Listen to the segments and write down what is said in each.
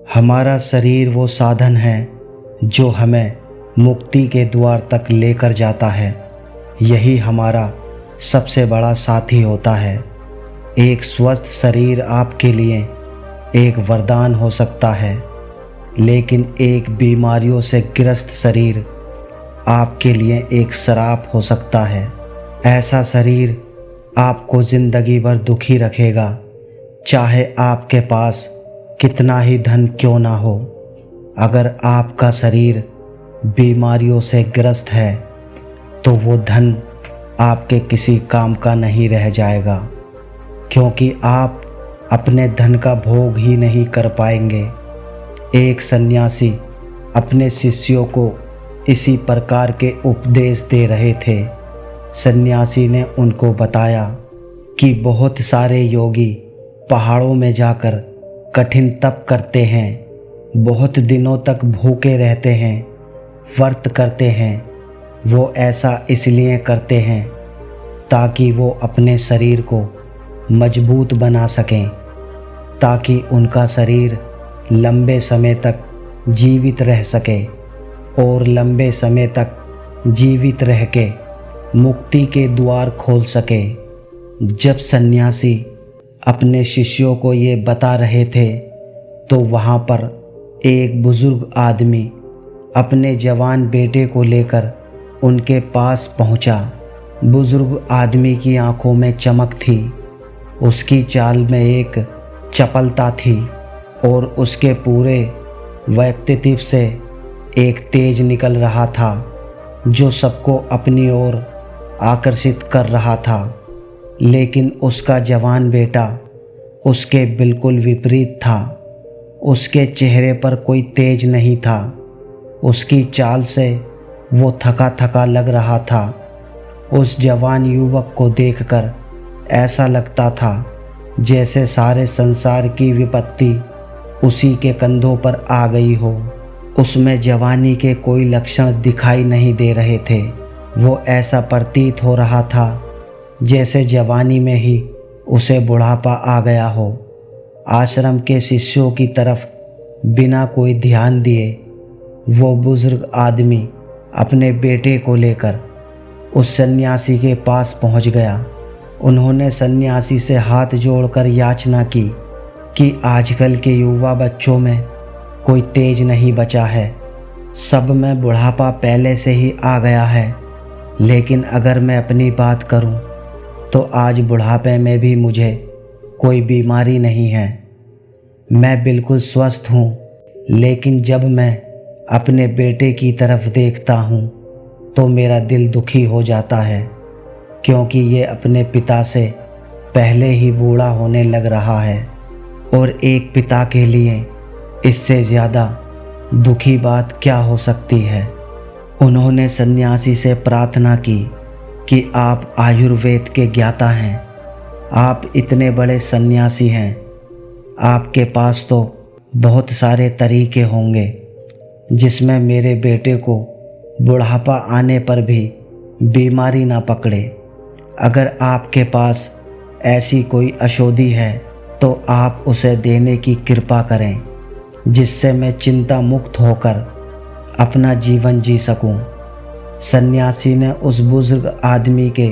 हमारा शरीर वो साधन है जो हमें मुक्ति के द्वार तक लेकर जाता है। यही हमारा सबसे बड़ा साथी होता है। एक स्वस्थ शरीर आपके लिए एक वरदान हो सकता है, लेकिन एक बीमारियों से ग्रस्त शरीर आपके लिए एक श्राप हो सकता है। ऐसा शरीर आपको ज़िंदगी भर दुखी रखेगा, चाहे आपके पास कितना ही धन क्यों ना हो। अगर आपका शरीर बीमारियों से ग्रस्त है तो वो धन आपके किसी काम का नहीं रह जाएगा, क्योंकि आप अपने धन का भोग ही नहीं कर पाएंगे। एक सन्यासी अपने शिष्यों को इसी प्रकार के उपदेश दे रहे थे। सन्यासी ने उनको बताया कि बहुत सारे योगी पहाड़ों में जाकर कठिन तप करते हैं, बहुत दिनों तक भूखे रहते हैं, व्रत करते हैं। वो ऐसा इसलिए करते हैं ताकि वो अपने शरीर को मजबूत बना सकें, ताकि उनका शरीर लंबे समय तक जीवित रह सके और लंबे समय तक जीवित रह के मुक्ति के द्वार खोल सके। जब सन्यासी अपने शिष्यों को ये बता रहे थे तो वहाँ पर एक बुज़ुर्ग आदमी अपने जवान बेटे को लेकर उनके पास पहुँचा। बुज़ुर्ग आदमी की आंखों में चमक थी, उसकी चाल में एक चपलता थी और उसके पूरे व्यक्तित्व से एक तेज निकल रहा था जो सबको अपनी ओर आकर्षित कर रहा था। लेकिन उसका जवान बेटा उसके बिल्कुल विपरीत था। उसके चेहरे पर कोई तेज नहीं था, उसकी चाल से वो थका थका लग रहा था। उस जवान युवक को देखकर ऐसा लगता था जैसे सारे संसार की विपत्ति उसी के कंधों पर आ गई हो। उसमें जवानी के कोई लक्षण दिखाई नहीं दे रहे थे। वो ऐसा प्रतीत हो रहा था जैसे जवानी में ही उसे बुढ़ापा आ गया हो। आश्रम के शिष्यों की तरफ बिना कोई ध्यान दिए वो बुजुर्ग आदमी अपने बेटे को लेकर उस सन्यासी के पास पहुंच गया। उन्होंने सन्यासी से हाथ जोड़कर याचना की कि आजकल के युवा बच्चों में कोई तेज नहीं बचा है, सब में बुढ़ापा पहले से ही आ गया है। लेकिन अगर मैं अपनी बात करूं तो आज बुढ़ापे में भी मुझे कोई बीमारी नहीं है, मैं बिल्कुल स्वस्थ हूं। लेकिन जब मैं अपने बेटे की तरफ देखता हूं तो मेरा दिल दुखी हो जाता है, क्योंकि ये अपने पिता से पहले ही बूढ़ा होने लग रहा है। और एक पिता के लिए इससे ज़्यादा दुखी बात क्या हो सकती है। उन्होंने सन्यासी से प्रार्थना की कि आप आयुर्वेद के ज्ञाता हैं, आप इतने बड़े सन्यासी हैं, आपके पास तो बहुत सारे तरीके होंगे जिसमें मेरे बेटे को बुढ़ापा आने पर भी बीमारी ना पकड़े। अगर आपके पास ऐसी कोई औषधि है तो आप उसे देने की कृपा करें, जिससे मैं चिंता मुक्त होकर अपना जीवन जी सकूं। सन्यासी ने उस बुजुर्ग आदमी के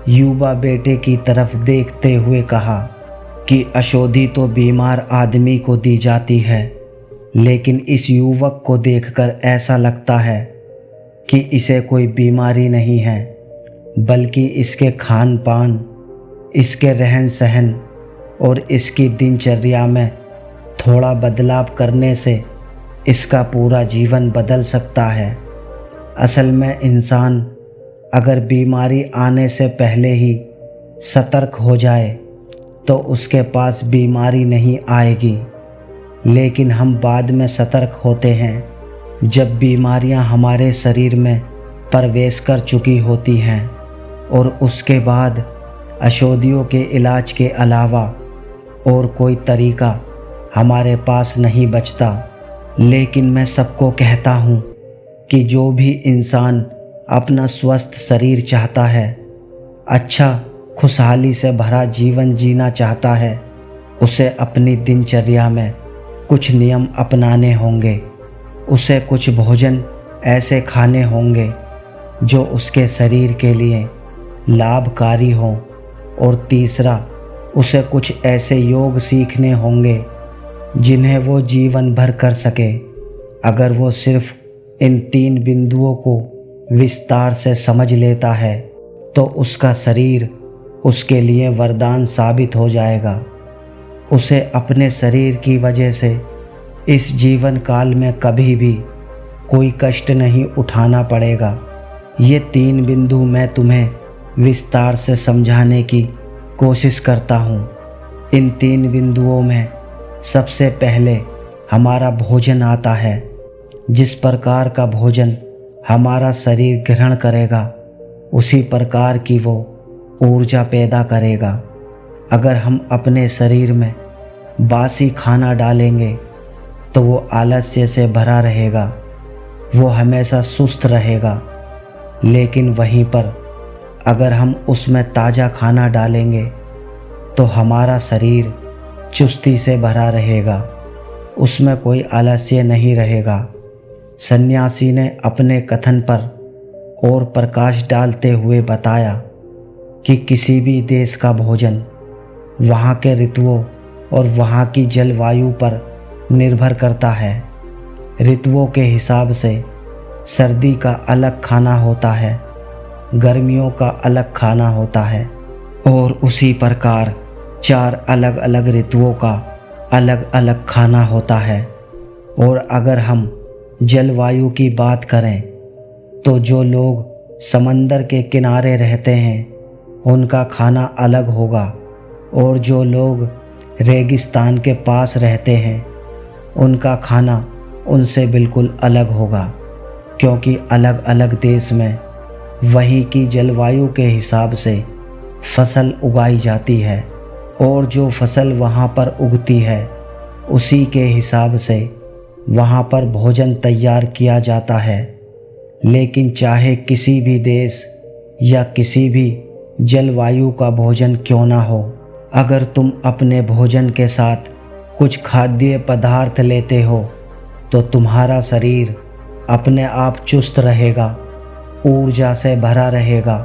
युवा बेटे की तरफ देखते हुए कहा कि औषधि तो बीमार आदमी को दी जाती है, लेकिन इस युवक को देखकर ऐसा लगता है कि इसे कोई बीमारी नहीं है, बल्कि इसके खान पान, इसके रहन सहन और इसकी दिनचर्या में थोड़ा बदलाव करने से इसका पूरा जीवन बदल सकता है। असल में इंसान अगर बीमारी आने से पहले ही सतर्क हो जाए तो उसके पास बीमारी नहीं आएगी। लेकिन हम बाद में सतर्क होते हैं जब बीमारियां हमारे शरीर में प्रवेश कर चुकी होती हैं और उसके बाद औषधियों के इलाज के अलावा और कोई तरीका हमारे पास नहीं बचता। लेकिन मैं सबको कहता हूँ कि जो भी इंसान अपना स्वस्थ शरीर चाहता है, अच्छा खुशहाली से भरा जीवन जीना चाहता है, उसे अपनी दिनचर्या में कुछ नियम अपनाने होंगे, उसे कुछ भोजन ऐसे खाने होंगे जो उसके शरीर के लिए लाभकारी हों, और तीसरा, उसे कुछ ऐसे योग सीखने होंगे जिन्हें वो जीवन भर कर सके। अगर वो सिर्फ इन 3 बिंदुओं को विस्तार से समझ लेता है तो उसका शरीर उसके लिए वरदान साबित हो जाएगा। उसे अपने शरीर की वजह से इस जीवन काल में कभी भी कोई कष्ट नहीं उठाना पड़ेगा। ये 3 बिंदु मैं तुम्हें विस्तार से समझाने की कोशिश करता हूँ। इन 3 बिंदुओं में सबसे पहले हमारा भोजन आता है। जिस प्रकार का भोजन हमारा शरीर ग्रहण करेगा, उसी प्रकार की वो ऊर्जा पैदा करेगा। अगर हम अपने शरीर में बासी खाना डालेंगे तो वो आलस्य से भरा रहेगा, वो हमेशा सुस्त रहेगा। लेकिन वहीं पर अगर हम उसमें ताज़ा खाना डालेंगे तो हमारा शरीर चुस्ती से भरा रहेगा, उसमें कोई आलस्य नहीं रहेगा। सन्यासी ने अपने कथन पर और प्रकाश डालते हुए बताया कि किसी भी देश का भोजन वहाँ के ऋतुओं और वहाँ की जलवायु पर निर्भर करता है। ऋतुओं के हिसाब से सर्दी का अलग खाना होता है, गर्मियों का अलग खाना होता है, और उसी प्रकार 4 अलग अलग ऋतुओं का अलग अलग खाना होता है। और अगर हम जलवायु की बात करें तो जो लोग समंदर के किनारे रहते हैं उनका खाना अलग होगा, और जो लोग रेगिस्तान के पास रहते हैं उनका खाना उनसे बिल्कुल अलग होगा, क्योंकि अलग अलग देश में वहीं की जलवायु के हिसाब से फसल उगाई जाती है, और जो फसल वहाँ पर उगती है उसी के हिसाब से वहाँ पर भोजन तैयार किया जाता है। लेकिन चाहे किसी भी देश या किसी भी जलवायु का भोजन क्यों ना हो, अगर तुम अपने भोजन के साथ कुछ खाद्य पदार्थ लेते हो तो तुम्हारा शरीर अपने आप चुस्त रहेगा, ऊर्जा से भरा रहेगा।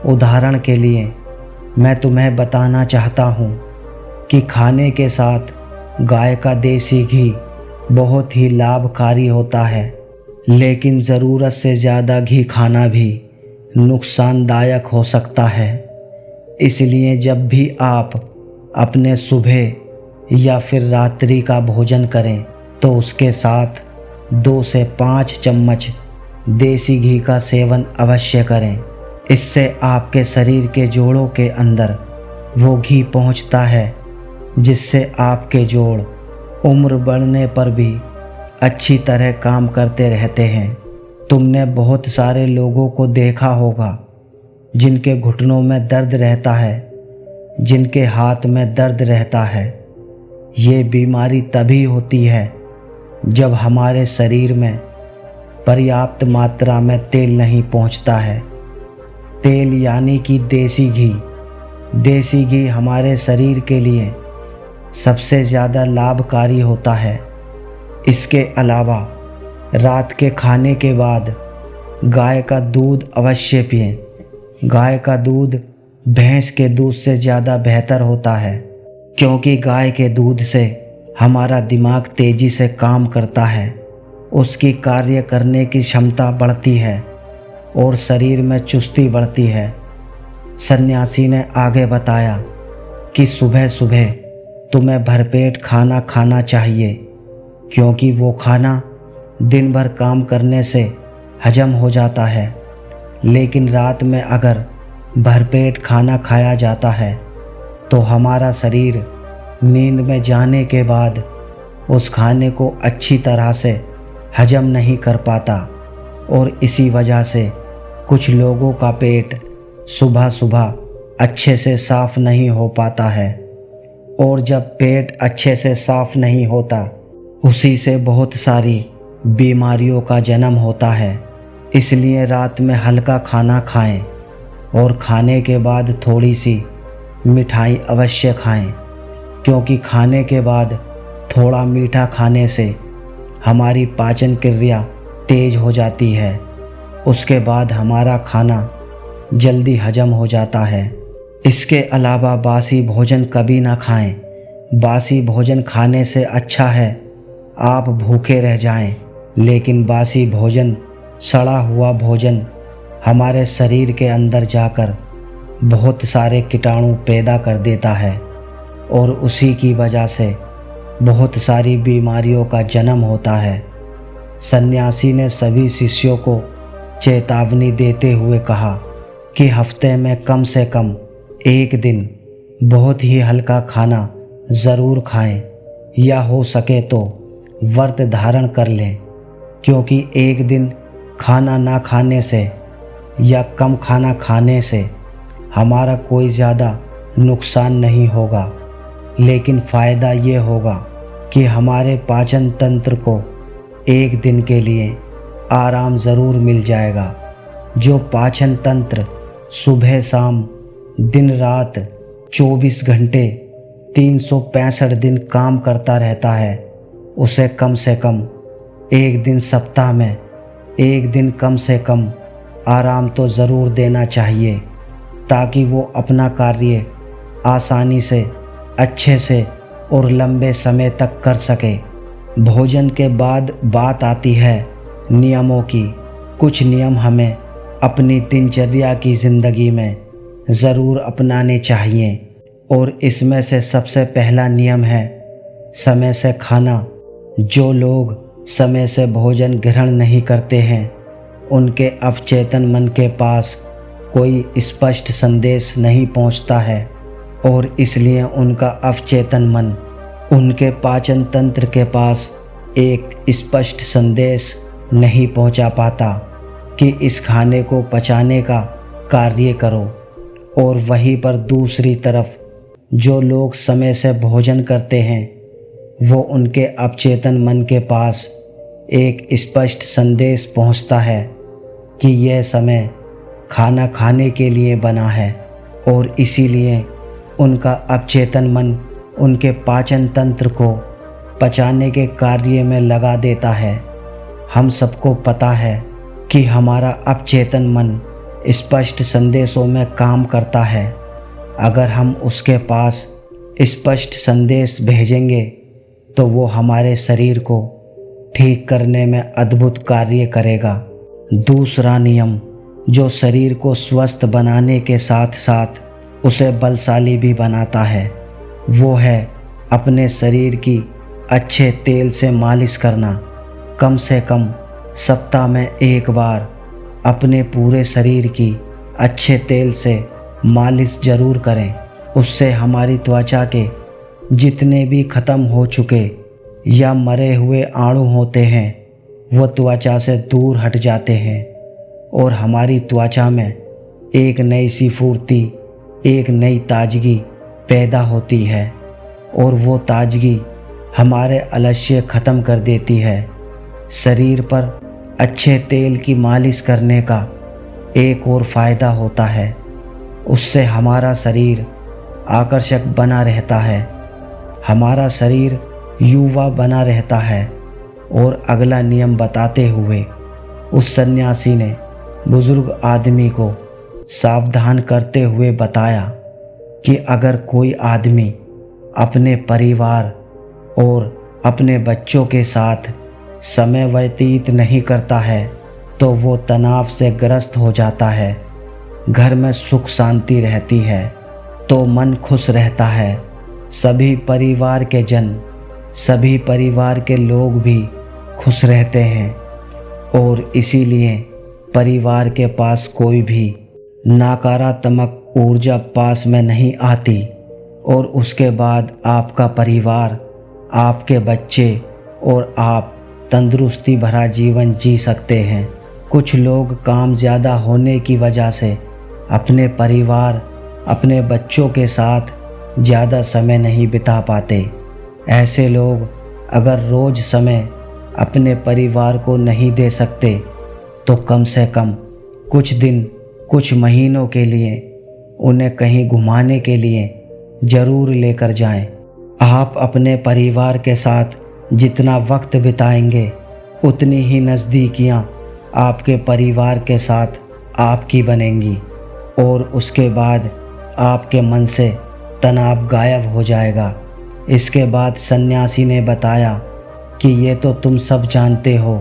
उदाहरण के लिए मैं तुम्हें बताना चाहता हूँ कि खाने के साथ गाय का देसी घी बहुत ही लाभकारी होता है, लेकिन ज़रूरत से ज़्यादा घी खाना भी नुकसानदायक हो सकता है। इसलिए जब भी आप अपने सुबह या फिर रात्रि का भोजन करें तो उसके साथ 2 से 5 चम्मच देसी घी का सेवन अवश्य करें। इससे आपके शरीर के जोड़ों के अंदर वो घी पहुंचता है जिससे आपके जोड़ उम्र बढ़ने पर भी अच्छी तरह काम करते रहते हैं। तुमने बहुत सारे लोगों को देखा होगा जिनके घुटनों में दर्द रहता है, जिनके हाथ में दर्द रहता है। ये बीमारी तभी होती है जब हमारे शरीर में पर्याप्त मात्रा में तेल नहीं पहुंचता है। तेल यानी कि देसी घी। देसी घी हमारे शरीर के लिए सबसे ज़्यादा लाभकारी होता है। इसके अलावा रात के खाने के बाद गाय का दूध अवश्य पिएं। गाय का दूध भैंस के दूध से ज़्यादा बेहतर होता है, क्योंकि गाय के दूध से हमारा दिमाग तेज़ी से काम करता है, उसकी कार्य करने की क्षमता बढ़ती है और शरीर में चुस्ती बढ़ती है। सन्यासी ने आगे बताया कि सुबह सुबह तुम्हें भरपेट खाना खाना चाहिए, क्योंकि वो खाना दिन भर काम करने से हजम हो जाता है। लेकिन रात में अगर भरपेट खाना खाया जाता है तो हमारा शरीर नींद में जाने के बाद उस खाने को अच्छी तरह से हजम नहीं कर पाता, और इसी वजह से कुछ लोगों का पेट सुबह सुबह अच्छे से साफ नहीं हो पाता है, और जब पेट अच्छे से साफ नहीं होता उसी से बहुत सारी बीमारियों का जन्म होता है। इसलिए रात में हल्का खाना खाएं और खाने के बाद थोड़ी सी मिठाई अवश्य खाएं, क्योंकि खाने के बाद थोड़ा मीठा खाने से हमारी पाचन क्रिया तेज हो जाती है। उसके बाद हमारा खाना जल्दी हजम हो जाता है। इसके अलावा बासी भोजन कभी ना खाएं। बासी भोजन खाने से अच्छा है आप भूखे रह जाएं, लेकिन बासी भोजन, सड़ा हुआ भोजन हमारे शरीर के अंदर जाकर बहुत सारे कीटाणु पैदा कर देता है और उसी की वजह से बहुत सारी बीमारियों का जन्म होता है। सन्यासी ने सभी शिष्यों को चेतावनी देते हुए कहा कि हफ्ते में कम से कम एक दिन बहुत ही हल्का खाना ज़रूर खाएं, या हो सके तो व्रत धारण कर लें, क्योंकि एक दिन खाना ना खाने से या कम खाना खाने से हमारा कोई ज़्यादा नुकसान नहीं होगा, लेकिन फ़ायदा ये होगा कि हमारे पाचन तंत्र को एक दिन के लिए आराम ज़रूर मिल जाएगा। जो पाचन तंत्र सुबह शाम दिन रात 24 घंटे 365 दिन काम करता रहता है, उसे कम से कम एक दिन सप्ताह में एक दिन कम से कम आराम तो ज़रूर देना चाहिए, ताकि वो अपना कार्य आसानी से, अच्छे से और लंबे समय तक कर सके। भोजन के बाद बात आती है नियमों की। कुछ नियम हमें अपनी दिनचर्या की ज़िंदगी में ज़रूर अपनाने चाहिए, और इसमें से सबसे पहला नियम है समय से खाना। जो लोग समय से भोजन ग्रहण नहीं करते हैं, उनके अवचेतन मन के पास कोई स्पष्ट संदेश नहीं पहुंचता है, और इसलिए उनका अवचेतन मन उनके पाचन तंत्र के पास एक स्पष्ट संदेश नहीं पहुंचा पाता कि इस खाने को पचाने का कार्य करो। और वहीं पर दूसरी तरफ जो लोग समय से भोजन करते हैं, वो उनके अवचेतन मन के पास एक स्पष्ट संदेश पहुंचता है कि यह समय खाना खाने के लिए बना है, और इसीलिए उनका अवचेतन मन उनके पाचन तंत्र को पचाने के कार्य में लगा देता है। हम सबको पता है कि हमारा अवचेतन मन स्पष्ट संदेशों में काम करता है। अगर हम उसके पास स्पष्ट संदेश भेजेंगे तो वो हमारे शरीर को ठीक करने में अद्भुत कार्य करेगा। दूसरा नियम जो शरीर को स्वस्थ बनाने के साथ साथ उसे बलशाली भी बनाता है, वो है अपने शरीर की अच्छे तेल से मालिश करना। कम से कम सप्ताह में एक बार अपने पूरे शरीर की अच्छे तेल से मालिश ज़रूर करें। उससे हमारी त्वचा के जितने भी ख़त्म हो चुके या मरे हुए आणु होते हैं, वो त्वचा से दूर हट जाते हैं, और हमारी त्वचा में एक नई सी फुर्ती, एक नई ताजगी पैदा होती है, और वो ताजगी हमारे आलस्य ख़त्म कर देती है। शरीर पर अच्छे तेल की मालिश करने का एक और फ़ायदा होता है, उससे हमारा शरीर आकर्षक बना रहता है, हमारा शरीर युवा बना रहता है। और अगला नियम बताते हुए उस सन्यासी ने बुज़ुर्ग आदमी को सावधान करते हुए बताया कि अगर कोई आदमी अपने परिवार और अपने बच्चों के साथ समय व्यतीत नहीं करता है तो वो तनाव से ग्रस्त हो जाता है। घर में सुख शांति रहती है तो मन खुश रहता है। सभी परिवार के जन, सभी परिवार के लोग भी खुश रहते हैं, और इसीलिए परिवार के पास कोई भी नकारात्मक ऊर्जा पास में नहीं आती, और उसके बाद आपका परिवार, आपके बच्चे और आप तंदुरुस्ती भरा जीवन जी सकते हैं। कुछ लोग काम ज़्यादा होने की वजह से अपने परिवार, अपने बच्चों के साथ ज़्यादा समय नहीं बिता पाते। ऐसे लोग अगर रोज़ समय अपने परिवार को नहीं दे सकते तो कम से कम कुछ दिन, कुछ महीनों के लिए उन्हें कहीं घुमाने के लिए ज़रूर लेकर जाएं। आप अपने परिवार के साथ जितना वक्त बिताएंगे उतनी ही नज़दीकियाँ आपके परिवार के साथ आपकी बनेंगी और उसके बाद आपके मन से तनाव गायब हो जाएगा। इसके बाद सन्यासी ने बताया कि ये तो तुम सब जानते हो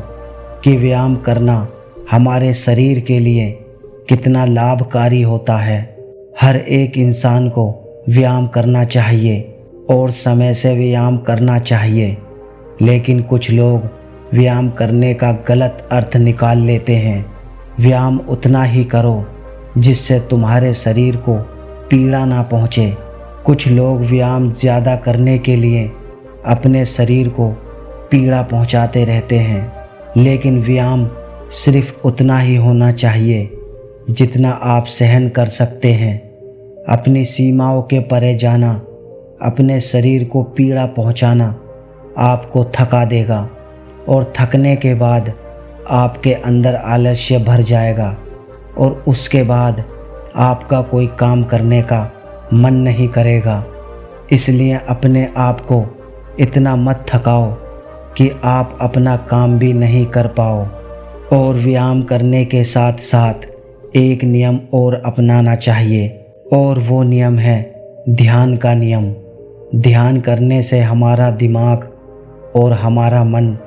कि व्यायाम करना हमारे शरीर के लिए कितना लाभकारी होता है। हर एक इंसान को व्यायाम करना चाहिए और समय से व्यायाम करना चाहिए, लेकिन कुछ लोग व्यायाम करने का गलत अर्थ निकाल लेते हैं। व्यायाम उतना ही करो जिससे तुम्हारे शरीर को पीड़ा ना पहुँचे। कुछ लोग व्यायाम ज़्यादा करने के लिए अपने शरीर को पीड़ा पहुँचाते रहते हैं, लेकिन व्यायाम सिर्फ उतना ही होना चाहिए जितना आप सहन कर सकते हैं। अपनी सीमाओं के परे जाना, अपने शरीर को पीड़ा पहुँचाना आपको थका देगा और थकने के बाद आपके अंदर आलस्य भर जाएगा और उसके बाद आपका कोई काम करने का मन नहीं करेगा। इसलिए अपने आप को इतना मत थकाओ कि आप अपना काम भी नहीं कर पाओ। और व्यायाम करने के साथ साथ एक नियम और अपनाना चाहिए और वो नियम है ध्यान का नियम। ध्यान करने से हमारा दिमाग और हमारा मन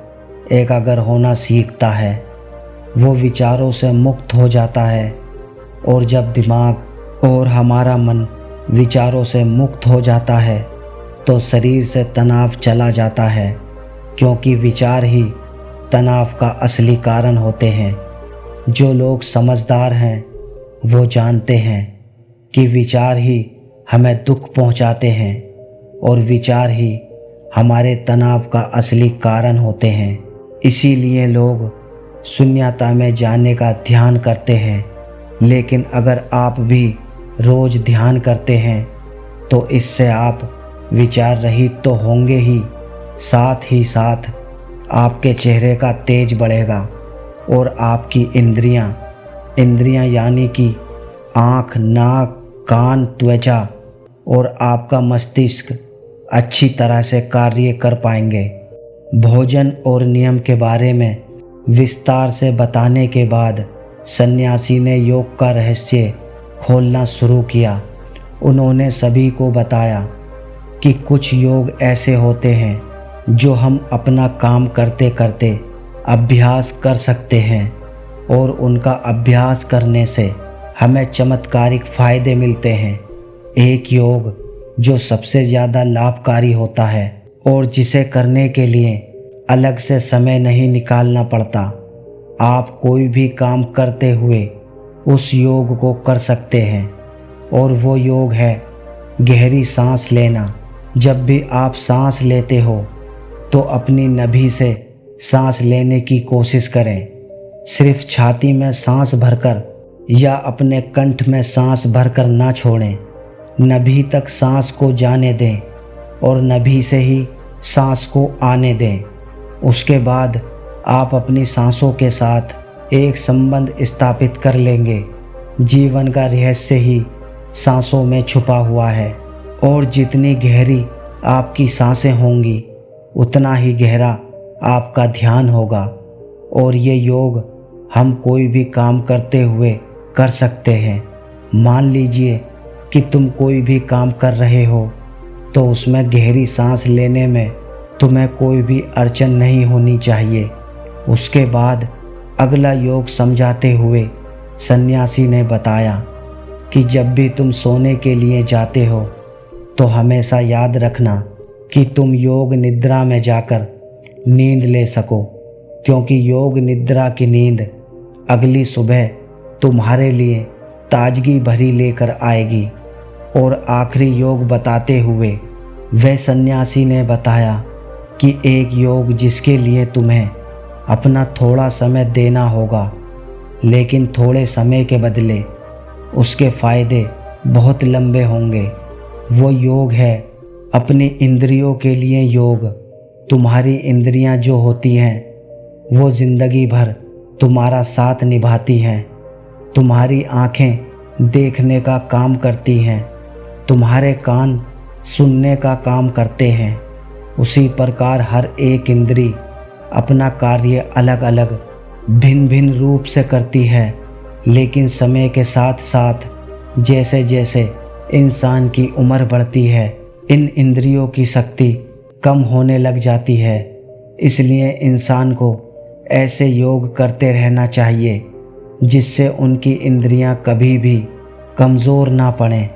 एकाग्र होना सीखता है। वो विचारों से मुक्त हो जाता है और जब दिमाग और हमारा मन विचारों से मुक्त हो जाता है तो शरीर से तनाव चला जाता है, क्योंकि विचार ही तनाव का असली कारण होते हैं। जो लोग समझदार हैं वो जानते हैं कि विचार ही हमें दुख पहुंचाते हैं और विचार ही हमारे तनाव का असली कारण होते हैं। इसीलिए लोग शून्यता में जाने का ध्यान करते हैं, लेकिन अगर आप भी रोज़ ध्यान करते हैं तो इससे आप विचार रहित तो होंगे ही, साथ ही साथ आपके चेहरे का तेज बढ़ेगा और आपकी इंद्रियां यानी कि आँख, नाक, कान, त्वचा और आपका मस्तिष्क अच्छी तरह से कार्य कर पाएंगे। भोजन और नियम के बारे में विस्तार से बताने के बाद सन्यासी ने योग का रहस्य खोलना शुरू किया। उन्होंने सभी को बताया कि कुछ योग ऐसे होते हैं जो हम अपना काम करते करते अभ्यास कर सकते हैं और उनका अभ्यास करने से हमें चमत्कारिक फ़ायदे मिलते हैं। एक योग जो सबसे ज़्यादा लाभकारी होता है और जिसे करने के लिए अलग से समय नहीं निकालना पड़ता। आप कोई भी काम करते हुए उस योग को कर सकते हैं और वो योग है गहरी सांस लेना। जब भी आप सांस लेते हो तो अपनी नाभि से सांस लेने की कोशिश करें। सिर्फ छाती में सांस भरकर या अपने कंठ में सांस भरकर ना छोड़ें। नाभि तक सांस को जाने दें और नाभि से ही सांस को आने दें। उसके बाद आप अपनी सांसों के साथ एक संबंध स्थापित कर लेंगे। जीवन का रहस्य ही सांसों में छुपा हुआ है और जितनी गहरी आपकी सांसें होंगी उतना ही गहरा आपका ध्यान होगा। और ये योग हम कोई भी काम करते हुए कर सकते हैं। मान लीजिए कि तुम कोई भी काम कर रहे हो तो उसमें गहरी सांस लेने में तुम्हें कोई भी अड़चन नहीं होनी चाहिए। उसके बाद अगला योग समझाते हुए सन्यासी ने बताया कि जब भी तुम सोने के लिए जाते हो तो हमेशा याद रखना कि तुम योग निद्रा में जाकर नींद ले सको, क्योंकि योग निद्रा की नींद अगली सुबह तुम्हारे लिए ताजगी भरी लेकर आएगी। और आखिरी योग बताते हुए वह सन्यासी ने बताया कि एक योग जिसके लिए तुम्हें अपना थोड़ा समय देना होगा, लेकिन थोड़े समय के बदले उसके फ़ायदे बहुत लंबे होंगे। वो योग है अपनी इंद्रियों के लिए योग। तुम्हारी इंद्रियां जो होती हैं वो ज़िंदगी भर तुम्हारा साथ निभाती हैं। तुम्हारी आँखें देखने का काम करती हैं, तुम्हारे कान सुनने का काम करते हैं, उसी प्रकार हर एक इंद्री अपना कार्य अलग अलग भिन्न भिन्न रूप से करती है। लेकिन समय के साथ साथ जैसे जैसे इंसान की उम्र बढ़ती है, इन इंद्रियों की शक्ति कम होने लग जाती है। इसलिए इंसान को ऐसे योग करते रहना चाहिए जिससे उनकी इंद्रियां कभी भी कमज़ोर ना पड़ें।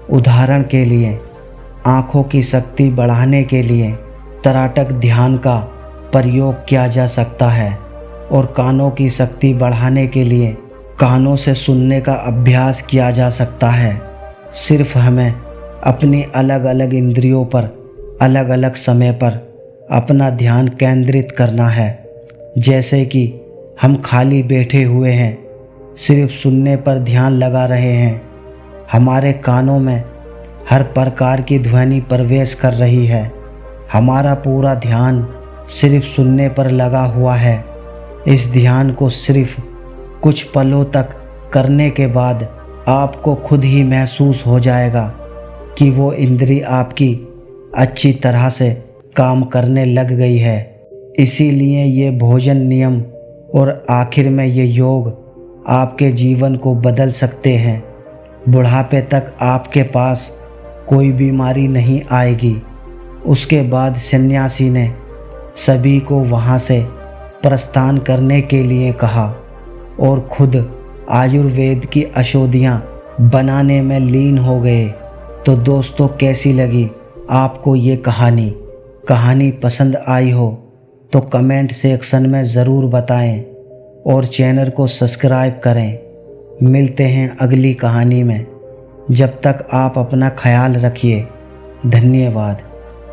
उदाहरण के लिए आँखों की शक्ति बढ़ाने के लिए तराटक ध्यान का प्रयोग किया जा सकता है और कानों की शक्ति बढ़ाने के लिए कानों से सुनने का अभ्यास किया जा सकता है। सिर्फ हमें अपनी अलग अलग इंद्रियों पर अलग अलग समय पर अपना ध्यान केंद्रित करना है। जैसे कि हम खाली बैठे हुए हैं, सिर्फ सुनने पर ध्यान लगा रहे हैं, हमारे कानों में हर प्रकार की ध्वनि प्रवेश कर रही है, हमारा पूरा ध्यान सिर्फ सुनने पर लगा हुआ है। इस ध्यान को सिर्फ कुछ पलों तक करने के बाद आपको खुद ही महसूस हो जाएगा कि वो इंद्री आपकी अच्छी तरह से काम करने लग गई है। इसीलिए ये भोजन नियम और आखिर में ये योग आपके जीवन को बदल सकते हैं। बुढ़ापे तक आपके पास कोई बीमारी नहीं आएगी। उसके बाद सन्यासी ने सभी को वहाँ से प्रस्थान करने के लिए कहा और खुद आयुर्वेद की औषधियाँ बनाने में लीन हो गए। तो दोस्तों, कैसी लगी आपको ये कहानी पसंद आई हो तो कमेंट सेक्शन में ज़रूर बताएं और चैनल को सब्सक्राइब करें। मिलते हैं अगली कहानी में। जब तक आप अपना ख्याल रखिए। धन्यवाद।